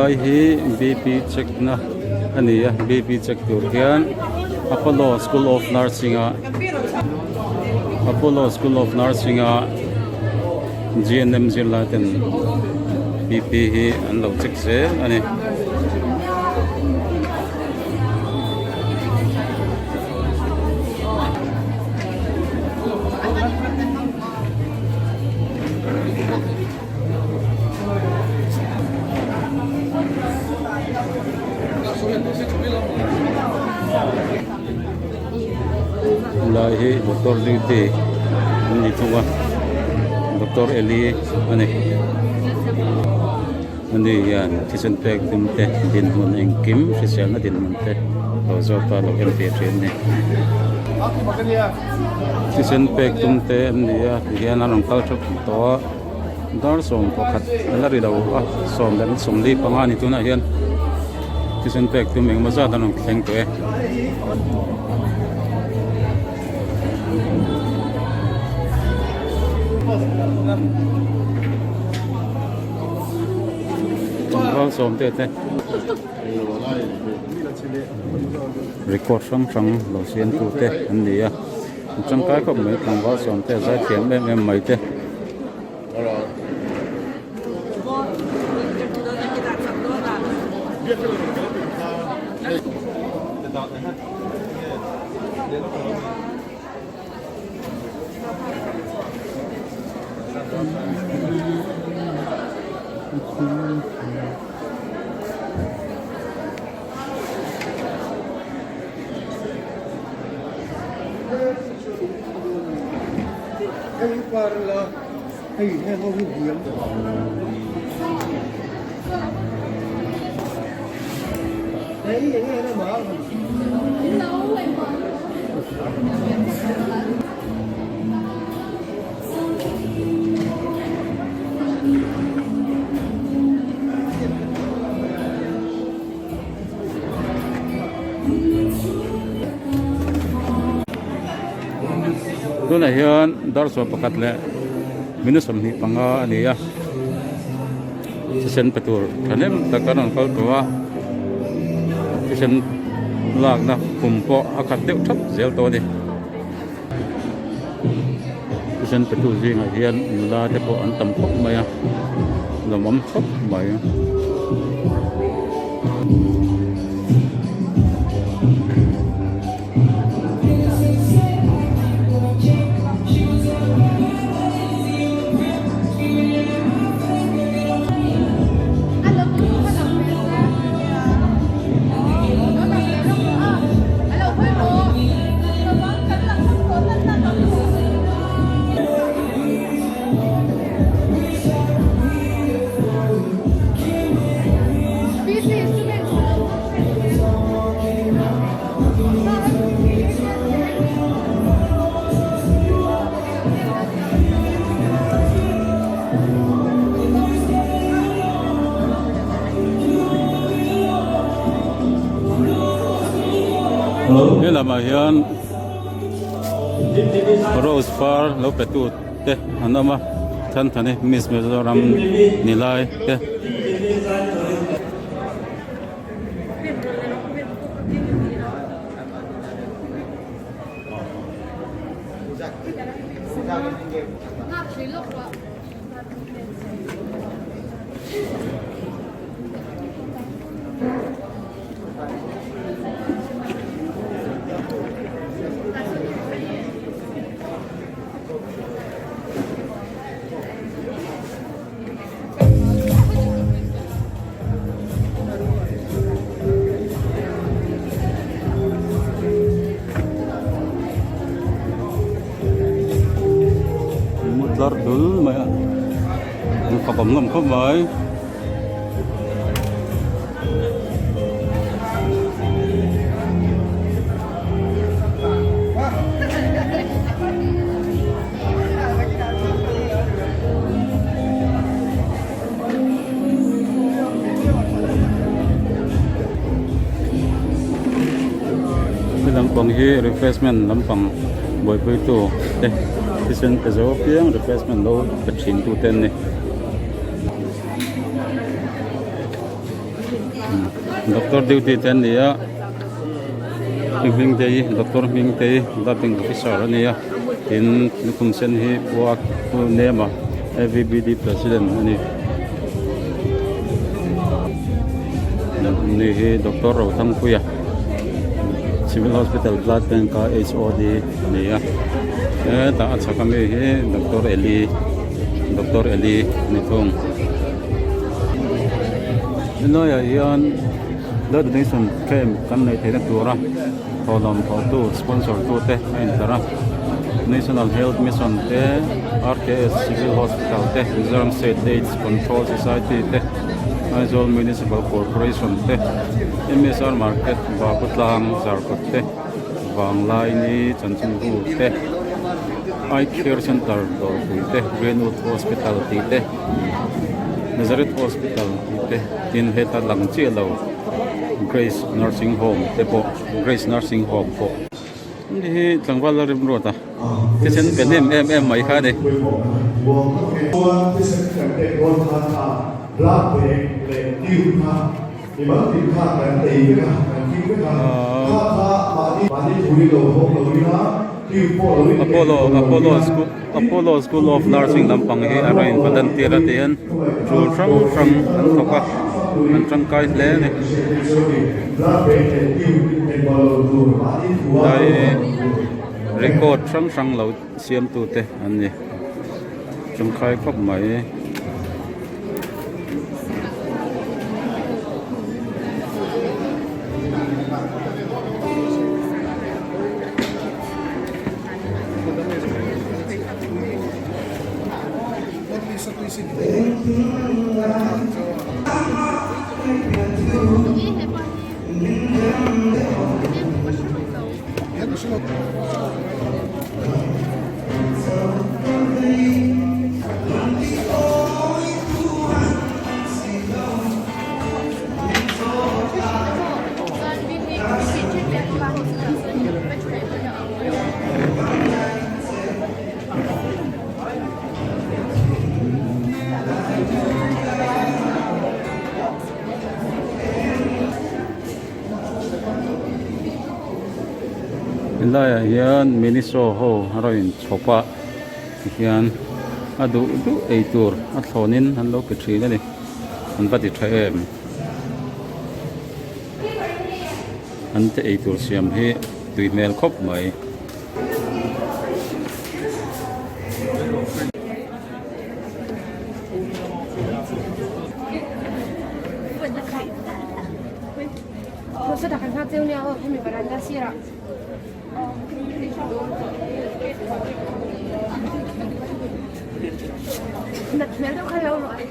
lai hi BP check na ania BP check tur hian Apollo School of Nursing GNM Zirlaten BP hi an lo check se ani lai hi Dr. Duty ni chuwa Dr. Eli ani yan disinfect tumte din mun engkim official na din munte lo zo pa lo MP train ni disinfect tumte ania hian anong culture to dar som pakhat alari lo som dan som li pangani tuna hian disinfect tum eng maza danong thleng to Vâng, xóm tết thế. Record sang đầu tiên tu tết anh đi à. Trong cái có mấy thằng vào xóm tết ra tiếng em mấy tết. Hay parla, hay ho hiếm. Đấy những cái nó mở. Doon na yan, darso pakatle minus ni panga niya sisen petur kanem takaron kal tua sisen lag na kumpo akat deu thap zel to ni sisen petur ji nga hian la te po an tam khop maya lomam khop maya Ini lama hian Rose Far lo petu te anama than thane Miss Mizoram nilai te dar dul maya kapam ngam khop mai lampang hi refreshment lampang boy boy tu Isan peso piang refreshment lo kachin tu ten ni doctor duty ten nia hing te doctor hing te dating officer ania in kum sen hi work name AVBD president ani ni hi doctor ro thang puya civil hospital blood bank ka HOD nia ta acha kami hi doctor Eli ni thong no ya yan da donation kem kan nei thena tura tholom tu sponsor tu te ain tara National Health Mission te RKS Civil Hospital te Mizoram State AIDS Control Society te Aizawl Municipal Corporation te MSR Market Bakutlang Zarkot te Wanglai ni Chanchingu te Eye Care Center Dolpui te Greenwood Hospital te Nazareth Hospital te tin heta langchi lo Grace Nursing Home te po Grace Nursing Home po ni tlangwal la rim rota ke sen benem em mai kha de Apollo School of Nursing Lampang hi arain volunteer atian chu sang an thoka an tangkai le ne dai record sang lo siam tu te an ni tangkai khop mai Inda yan miniso ho haroin chopa yan adu eitur athonin han lo ketri na ni an bati thaem an te eitur siam hi tui mel khop mai Você tá cansado de unir a minha varanda sira. Nãy giờ đâu khai đâu rồi.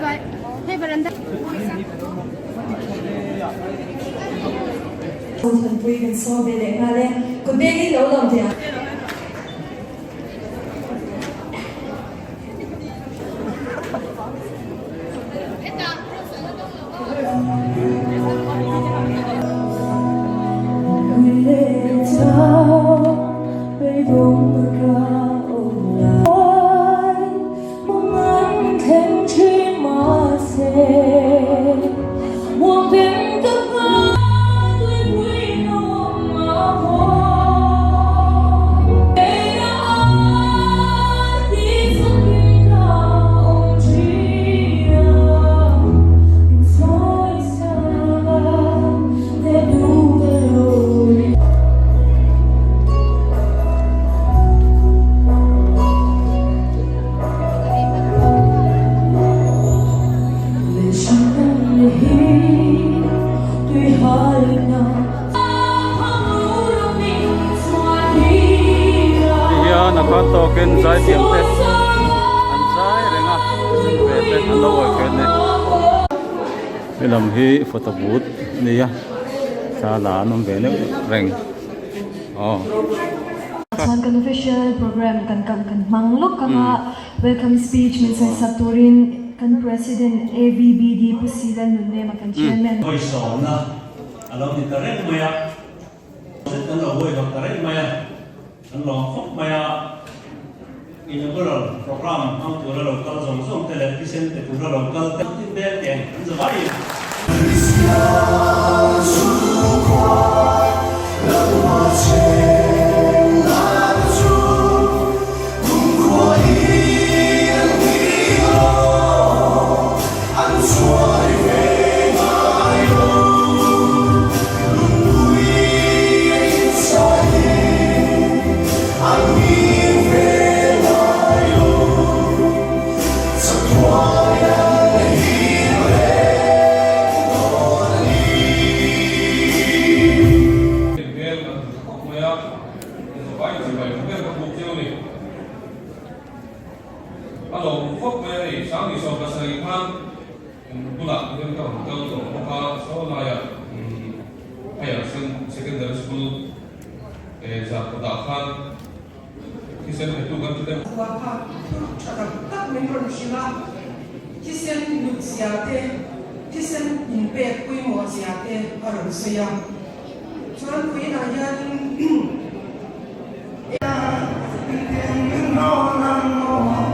Bye. Hey, Brenda. Thần quy gần so về để nga lên, còn bên đi đấu lòng thì à? token zai tiam te an zai renga ve te an lo oi ken ne filam hi photo booth ni ya sa la nom ve ne reng Oh. Chuan kan official program kan manglok kanga welcome speech min sai saturin kan president AVBD Pusilan nunne makan chairman Hoi so na alo ni tare maya kan lo hoi lo tare maya kan lo khop maya inaugural program ang tu lo kal zong zong television te tu lo kal te tin be te an zawai Alo, phúc mẹ thì sáng thì sau cả sài phan, tu lạc những cái học giáo dục học khá số này à, hay là secondary school, giả của đạo phan, khi xem phải tu gần cho them. Wapa chakak tak member shila kisen nuk siate kisen impe kui mo siate aron saya chuan kui na yan Jesus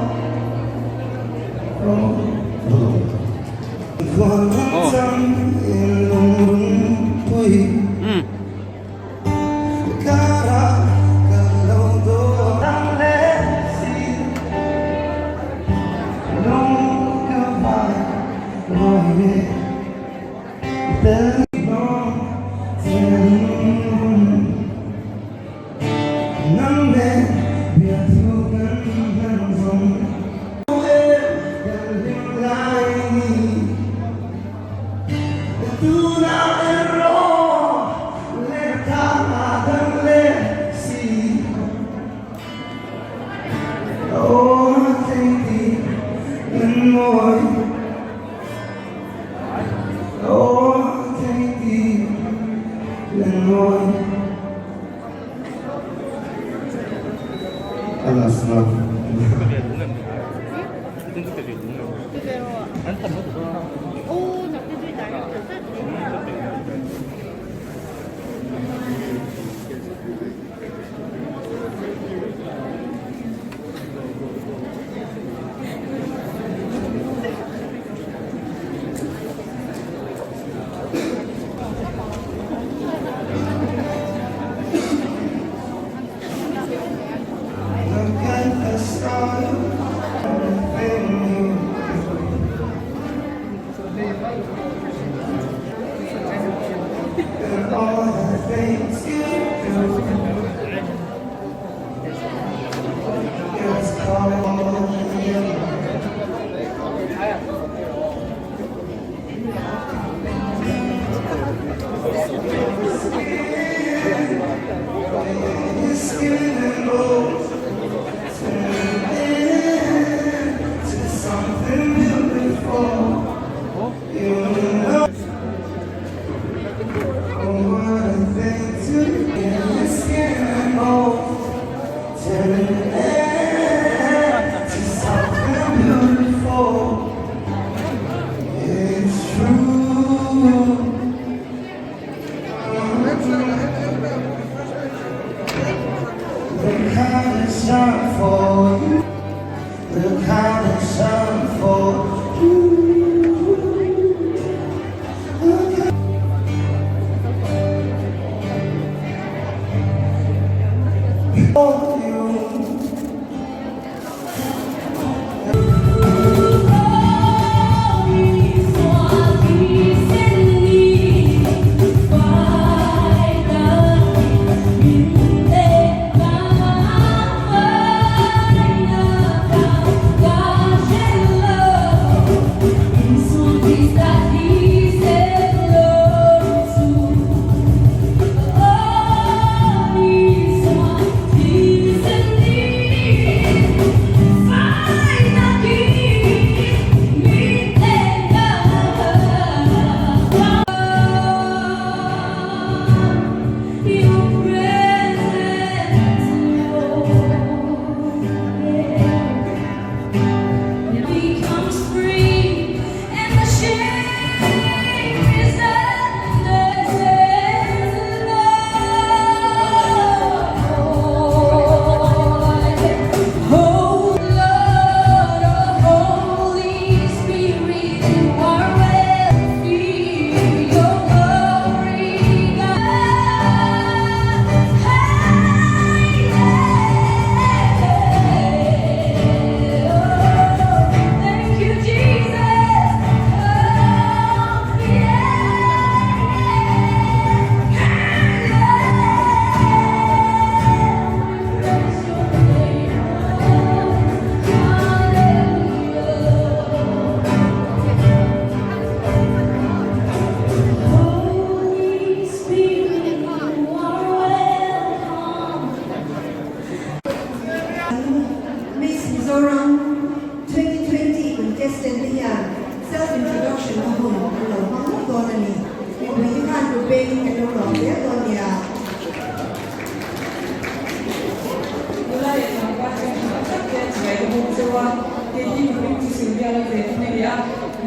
wa ke hi mu tu sin ya la ze ne ya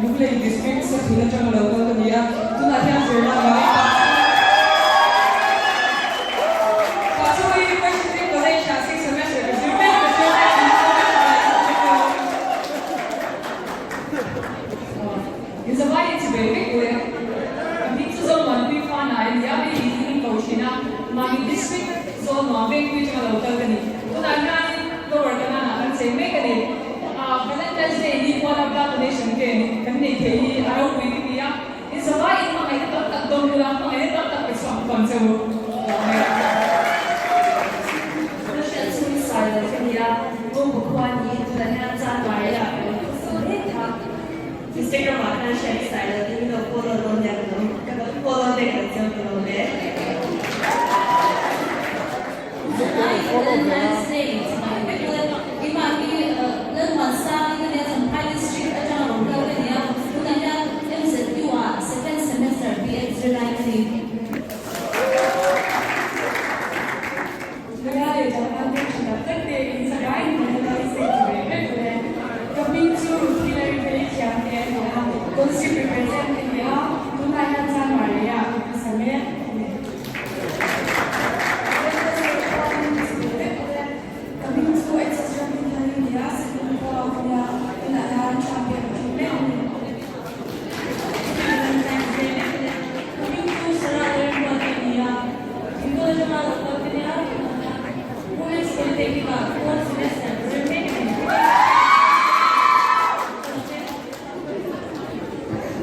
Lulei district sa thina chang lo ko niya tuna kya zela ba Pasoi question ko dai sha 6 semester is you make the same is a why it's very clear Abhi to zone 1 we find I ya be easy ko shina mami district zone 1 we which ma lo ka ni tuna kya ni to work na na kan se me ka ni Valentine's Day ni wala ba donation ke kanne ke ni araw ko niya is a why in mga ito tatong lang mga ito tatong isang konsep Russian suicide kaniya kung bukuan ni tulan na sa Maria so ita Instagram na share style din no follow don ya no kada follow de ka chen no le Valentine's Day imagi lên hoàn sang cái này trong hai district ở trong vùng đâu này nhá chúng ta nhá em sẽ đi qua second semester BX09 Kaya yung foundation na tete in sa guide mo na sa ito coming to Hillary Page campaign na kung si represent niya tunayan sa Maria sa mga coming to extra niya sa mga tunayan champion coming to Sarah niya ito na mga taking a fourth semester remaining.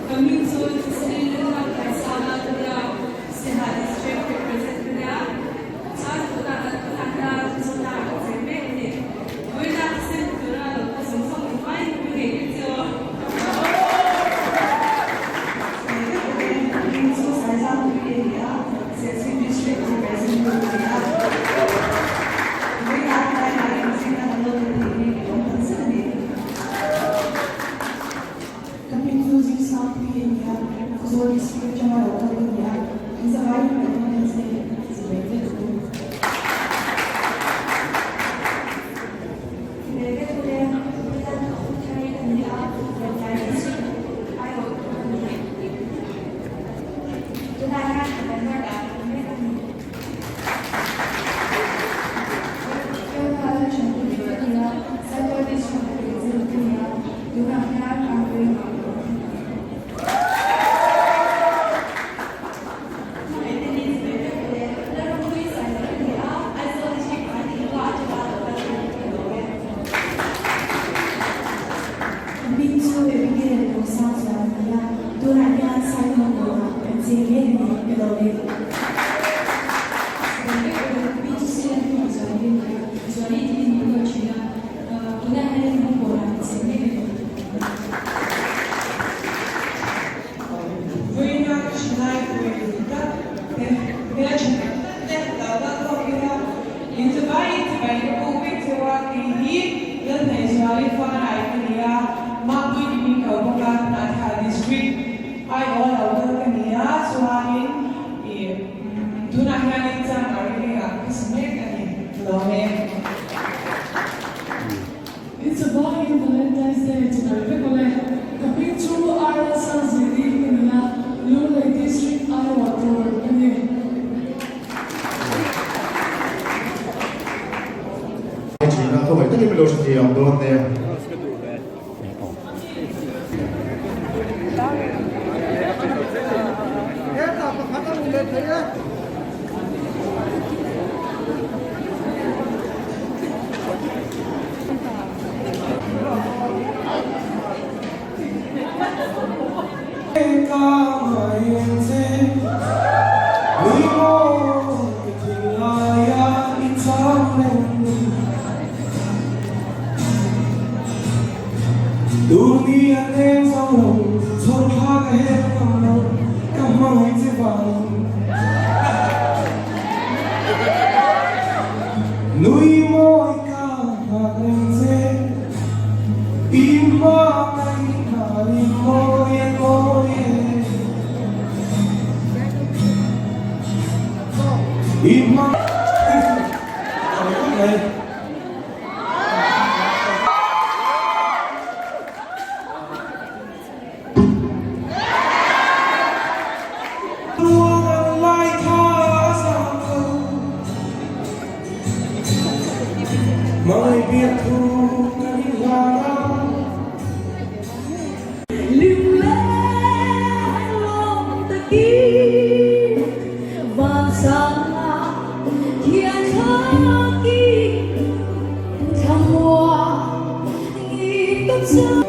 Coming to Sri Lanka, Sana Tuna, Siha district representative, Chas Tuna, Tuna, Tuna, remaining. We're not sent to run because of something fine. We get to coming to Saizang area, Sri district representative. It's a boy in Valentine's Day to coming to our Sunday in Lulei District, Iowa. Tôi phải tất nhiên mình thì đồ này Dunia yang selalu surga kehilangan kamu itu Nui moi ka harense Ima kai kali moye Ima Mọi biệt thù cần hoa lưu lệ lòng ta kia và xa thiên thơ kia thăng hoa nghĩ tâm sự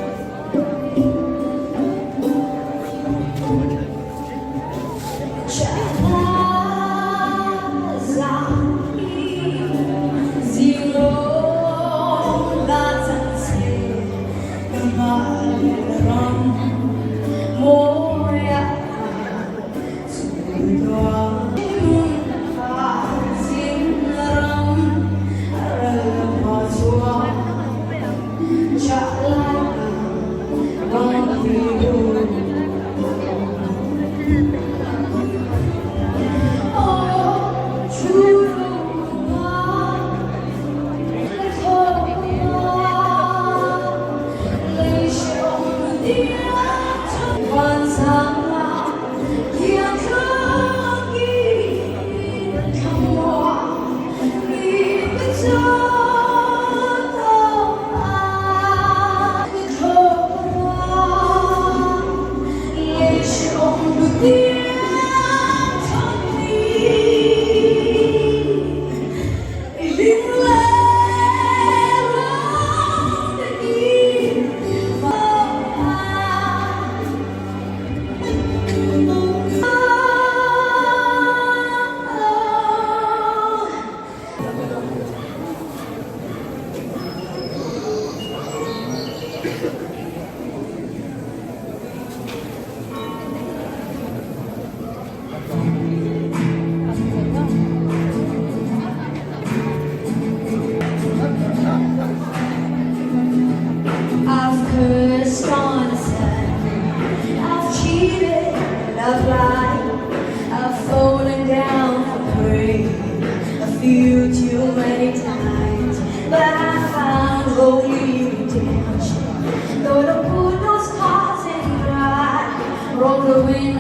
I've cursed on the sun, I've cheated, I've lied, I've fallen down for prey a few too many times, but I found holy redemption. Though the put those scars in blood, roll the wind.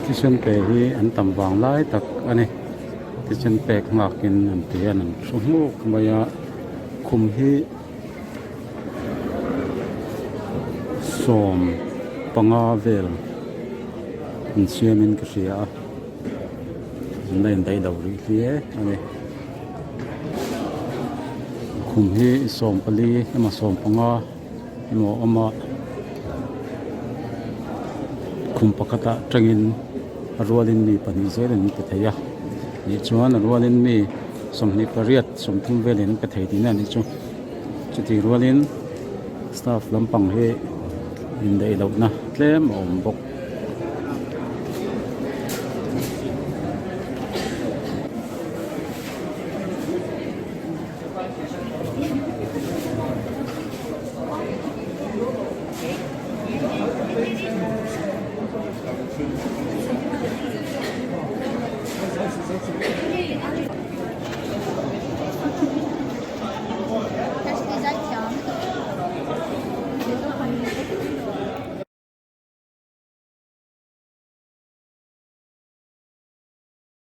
Tisun pe hi an tam wang lai tak ani tisun pe ngakin an tian an sumu kmaya khum hi som panga vel an siamin ka ria nei dai lo ri hlie ani khum hi som pali ama som panga mo ama khum pakata tangin rualin mi pani zerin pe theya ni chuan rualin mi somni pariat somthum velin pe thei din ani chu chuti rualin staff lampang he in dei lo na tlem om bok